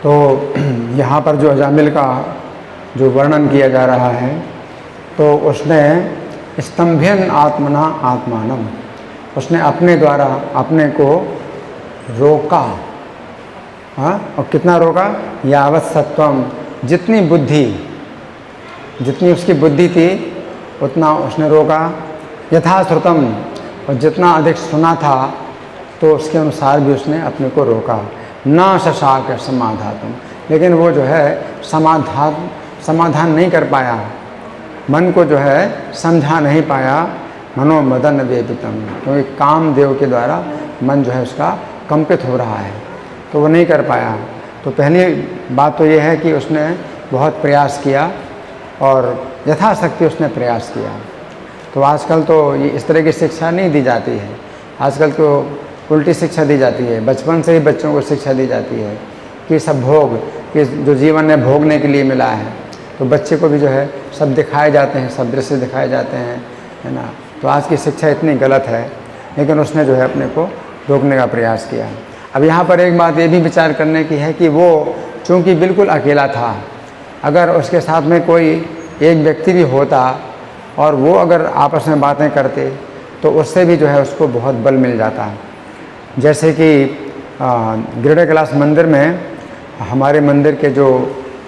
तो यहाँ पर जो अजामिल का जो वर्णन किया जा रहा है, तो उसने स्तंभ्यन आत्मना आत्मानम, उसने अपने द्वारा अपने को रोका। हाँ, और कितना रोका? यावत सत्वम, जितनी बुद्धि, जितनी उसकी बुद्धि थी उतना उसने रोका। यथाश्रुतम, और जितना अधिक सुना था तो उसके अनुसार भी उसने अपने को रोका। न शशाक समाधातुम, लेकिन वो जो है समाधान नहीं कर पाया, मन को जो है समझा नहीं पाया। मनोमदन वेदितम, क्योंकि कामदेव के द्वारा मन जो है उसका कंपित हो रहा है, तो वो नहीं कर पाया। तो पहली बात तो ये है कि उसने बहुत प्रयास किया और यथाशक्ति उसने प्रयास किया। तो आजकल तो ये इस तरह की शिक्षा नहीं दी जाती है, आजकल तो उल्टी शिक्षा दी जाती है। बचपन से ही बच्चों को शिक्षा दी जाती है कि सब भोग, कि जो जीवन में भोगने के लिए मिला है, तो बच्चे को भी जो है सब दिखाए जाते हैं, सब दृश्य दिखाए जाते हैं, है ना। तो आज की शिक्षा इतनी गलत है, लेकिन उसने जो है अपने को रोकने का प्रयास किया। अब यहाँ पर एक बात ये भी विचार करने की है कि वो चूँकि बिल्कुल अकेला था, अगर उसके साथ में कोई एक व्यक्ति भी होता और वो अगर आपस में बातें करते तो उससे भी जो है उसको बहुत बल मिल जाता। जैसे कि गिरडा कैलाश मंदिर में हमारे मंदिर के जो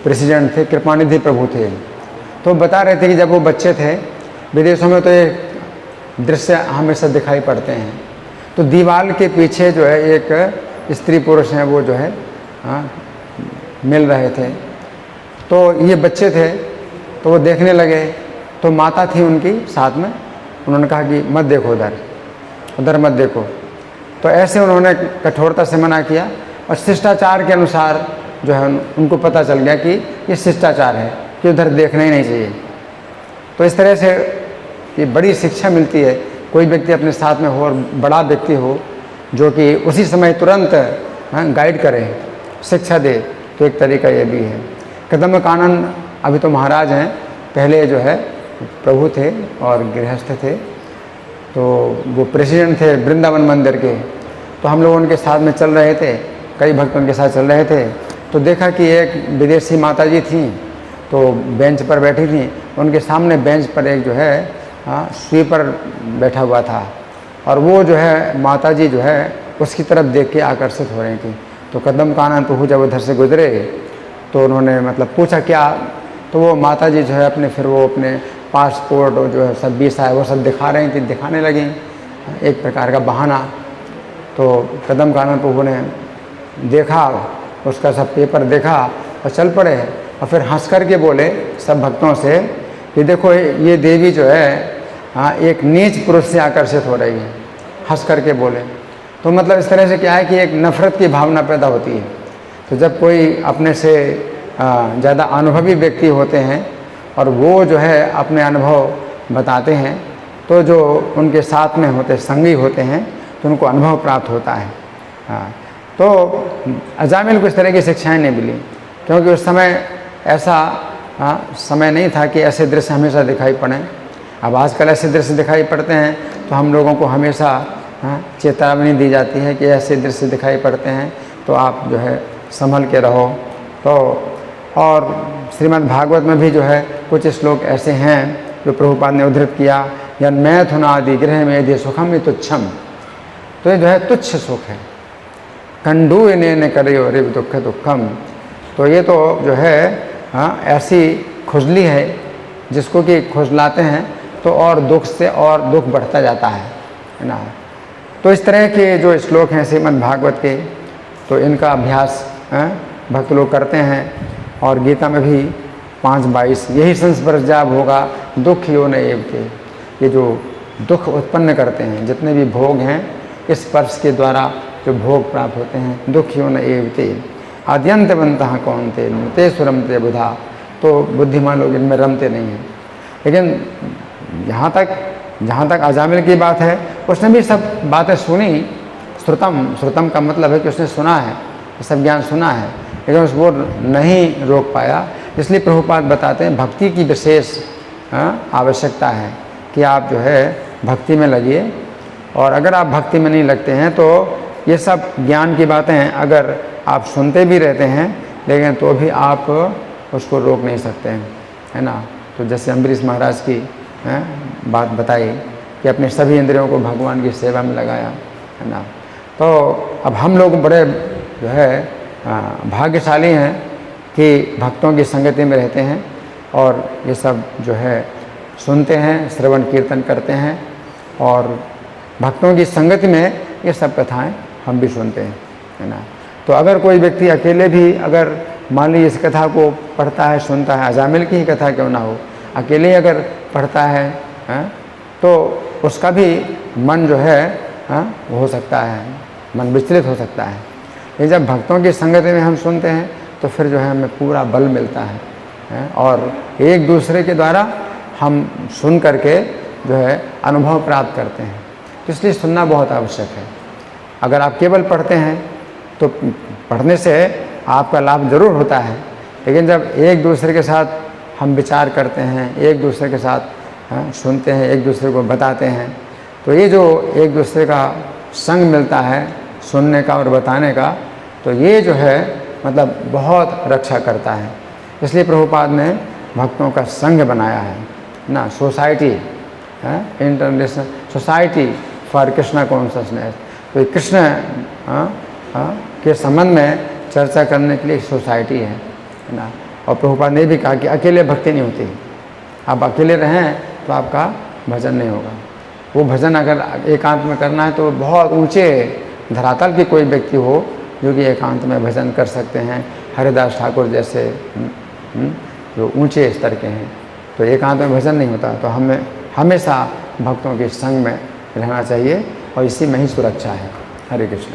प्रेसिडेंट थे, कृपानिधि प्रभु थे, तो बता रहे थे कि जब वो बच्चे थे, विदेशों में तो ये दृश्य हमेशा दिखाई पड़ते हैं, तो दीवार के पीछे जो है एक स्त्री पुरुष हैं, वो जो है मिल रहे थे। तो ये बच्चे थे, तो वो देखने लगे, तो माता थी उनकी साथ में, उन्होंने कहा कि मत देखो उधर, उधर मत देखो। तो ऐसे उन्होंने कठोरता से मना किया, और शिष्टाचार के अनुसार जो है उनको पता चल गया कि ये शिष्टाचार है कि उधर देखना ही नहीं चाहिए। तो इस तरह से ये बड़ी शिक्षा मिलती है, कोई व्यक्ति अपने साथ में हो और बड़ा व्यक्ति हो जो कि उसी समय तुरंत गाइड करे, शिक्षा दे, तो एक तरीका ये भी है। कदम कानन अभी तो महाराज हैं, पहले जो है प्रभु थे और गृहस्थ थे, तो वो प्रेसिडेंट थे वृंदावन मंदिर के। तो हम लोग उनके साथ में चल रहे थे, कई भक्त उनके साथ चल रहे थे, तो देखा कि एक विदेशी माताजी थी, तो बेंच पर बैठी थी, उनके सामने बेंच पर एक जो है स्वीपर बैठा हुआ था, और वो जो है माताजी जो है उसकी तरफ देख के आकर्षित हो रही थी। तो कदम कानन प्रभु जब उधर से गुजरे तो उन्होंने मतलब पूछा क्या, तो वो माताजी जो है अपने पासपोर्ट और जो है सब वीसा है वो सब दिखा रही थी, दिखाने लगी, एक प्रकार का बहाना। तो कदम कानन प्रभु ने देखा, उसका सब पेपर देखा और चल पड़े, और फिर हंस कर के बोले सब भक्तों से कि देखो ये देवी जो है एक नीच पुरुष से आकर्षित हो रही है, हंस कर के बोले। तो मतलब इस तरह से क्या है कि एक नफ़रत की भावना पैदा होती है। तो जब कोई अपने से ज़्यादा अनुभवी व्यक्ति होते हैं और वो जो है अपने अनुभव बताते हैं, तो जो उनके साथ में होते संगी होते हैं तो उनको अनुभव प्राप्त होता है। तो अजामिल को इस तरह की शिक्षाएं नहीं मिली, क्योंकि उस समय ऐसा समय नहीं था कि ऐसे दृश्य हमेशा दिखाई पड़ें। अब आजकल ऐसे दृश्य दिखाई पड़ते हैं तो हम लोगों को हमेशा चेतावनी दी जाती है कि ऐसे दृश्य दिखाई पड़ते हैं तो आप जो है संभल के रहो। तो और श्रीमद् भागवत में भी जो है कुछ श्लोक ऐसे हैं जो प्रभुपाद ने उद्धृत किया, या मैथुनादि गृह में यदि सुखम तुच्छम, तो ये जो है तुच्छ सुख है। कंडू इन्हें करियो रिव दुख दुखम, तो ये तो जो है ऐसी खुजली है जिसको कि खुजलाते हैं तो और दुख से और दुख बढ़ता जाता है ना। तो इस तरह के जो श्लोक हैं श्रीमद् भागवत के, तो इनका अभ्यास भक्त लोग करते हैं। और गीता में भी 5:22 यही संस्पर्शा होगा दुख यो न एवते, ये जो दुख उत्पन्न करते हैं जितने भी भोग हैं इस स्पर्श के द्वारा जो भोग प्राप्त होते हैं, दुख यो न एवते आद्यंतवंतः कौनते ते सुरमते बुधा, तो बुद्धिमान लोग इनमें रमते नहीं हैं। लेकिन जहाँ तक अजामिल की बात है, उसने भी सब बातें सुनी, श्रुतम का मतलब है कि उसने सुना है, सब ज्ञान सुना है, लेकिन उसको नहीं रोक पाया। इसलिए प्रभुपाद बताते हैं भक्ति की विशेष आवश्यकता है कि आप जो है भक्ति में लगिए, और अगर आप भक्ति में नहीं लगते हैं तो ये सब ज्ञान की बातें अगर आप सुनते भी रहते हैं लेकिन तो भी आप उसको रोक नहीं सकते हैं, है ना। तो जैसे अम्बरीश महाराज की बात बताई कि अपने सभी इंद्रियों को भगवान की सेवा में लगाया, है ना। तो अब हम लोग बड़े जो है भाग्यशाली हैं कि भक्तों की संगति में रहते हैं और ये सब जो है सुनते हैं, श्रवण कीर्तन करते हैं और भक्तों की संगति में ये सब कथाएं हम भी सुनते हैं, है ना। तो अगर कोई व्यक्ति अकेले भी अगर मान लीजिए इस कथा को पढ़ता है, सुनता है, अजामिल की ही कथा क्यों ना हो, अकेले ही अगर पढ़ता है, तो उसका भी मन जो है वो हो सकता है, मन विचलित हो सकता है। लेकिन जब भक्तों की संगति में हम सुनते हैं तो फिर जो है हमें पूरा बल मिलता है और एक दूसरे के द्वारा हम सुन करके जो है अनुभव प्राप्त करते हैं। तो इसलिए सुनना बहुत आवश्यक है। अगर आप केवल पढ़ते हैं तो पढ़ने से आपका लाभ ज़रूर होता है, लेकिन जब एक दूसरे के साथ हम विचार करते हैं, एक दूसरे के साथ सुनते हैं, एक दूसरे को बताते हैं, तो ये जो एक दूसरे का संग मिलता है सुनने का और बताने का, तो ये जो है मतलब बहुत रक्षा करता है। इसलिए प्रभुपाद ने भक्तों का संघ बनाया है ना, society, international society for Krishna consciousness. तो कृष्ण के संबंध में चर्चा करने के लिए सोसाइटी है ना। और प्रभुपाद ने भी कहा कि अकेले भक्ति नहीं होती, आप अकेले रहें तो आपका भजन नहीं होगा। वो भजन अगर एकांत में करना है तो बहुत ऊंचे धरातल के कोई व्यक्ति हो जो कि एकांत में भजन कर सकते हैं, हरिदास ठाकुर जैसे जो ऊंचे स्तर के हैं, तो एकांत में भजन नहीं होता। तो हमें हमेशा भक्तों के संग में रहना चाहिए और इसी में ही सुरक्षा है। हरे कृष्ण।